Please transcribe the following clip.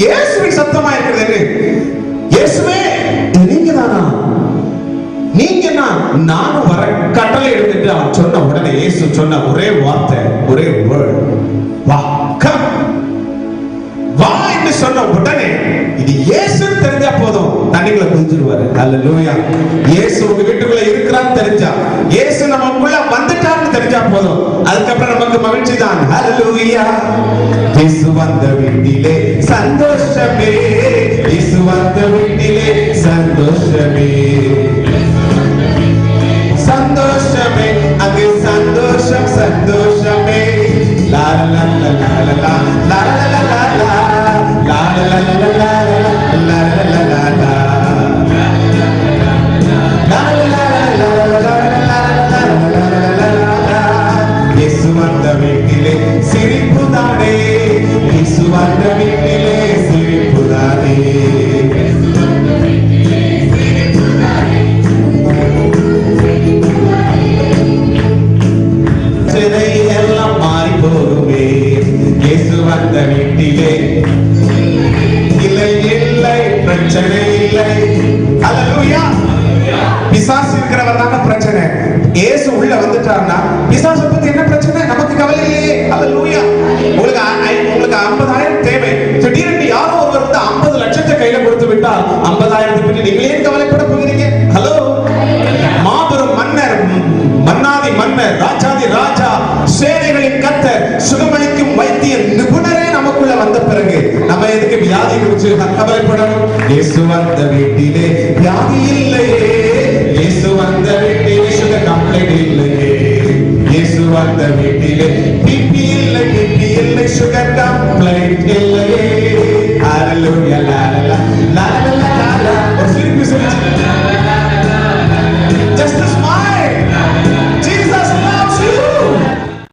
இயேசுவின் சத்தமா இருக்கிறது. இயேசுவே நீங்க தானா, நீங்க நானும் வர கட்டளை எடுத்துட்டு அவன் சொன்ன உடனே இயேசு சொன்ன ஒரே வார்த்தை, ஒரே வேர்ட், வா கம், வா என்று சொன்ன உடனே இது இயேசு தெரிஞ்சா போதும், தண்ணிக்குள்ள குதிச்சிருவாரு. ஹல்லேலூயா. இயேசு உங்க வீட்டுக்குள்ள இருக்கிறான்னு தெரிஞ்சா, இயேசு நமக்குள்ள வந்துட்டான்னு தெரிஞ்சா போதும், அதுக்கப்புறம் நமக்கு மகிழ்ச்சி தான். ஹல்லேலூயா. இயேசு வந்த வீட்டிலே சந்தோஷமே, இயேசு வந்த வீட்டிலே சந்தோஷமே, சந்தோஷமே, அங்கே சந்தோஷம் சந்தோஷமே. லா லா லா லா லா லா லா லா லா லா லா லா இயேசு வந்த வீட்டிலே சிரிப்புதானே, இயேசு வந்த வீட்டிலே சிரிப்புதானே. எல்லாம் மாறி போகுமே இயேசு வந்த வீட்டிலே. இல்லை இல்லை பிரச்சனை இல்லை. ஹல்லேலூயா. பிசாசு இருக்கிறவர் தான பிரச்சனை. இயேசு உள்ள வந்துட்டார்னா பிசாசு பத்தி என்ன பிரச்சனை, நமக்கு கவலை இல்லையே. ஹல்லேலூயா. உங்களுக்கு 50,000 தேவை, திடீர்னு யாரோ ஒருவர் வந்து 50 லட்சத்தை கையில கொடுத்து விட்டால் 50,000 பற்றி நீங்களே கவலைப்பட போகிறீங்க? ஹலோ. மாபெரும் மன்னர், மன்னாதி மன்னர், ராஜாதி ராஜா, சேனைகளின் கர்த்தர், சுகமளிக்கும் வைத்திய நிபுணரே நமக்குள்ள வந்த பிறகு நம்ம எதுக்கு வியாதி குறித்து கவலைப்படணும்? இயேசு வந்த வீட்டிலே வியாதி இல்லையே, இயேசு வந்த வீட்டிலே சுகர் கம்ப்ளைண்ட் இல்லையே, இயேசு வந்த வீட்டிலே பிபி இல்லை, சுகர் கம்ப்ளைண்ட் இல்லையே. ஹல்லேலூயா.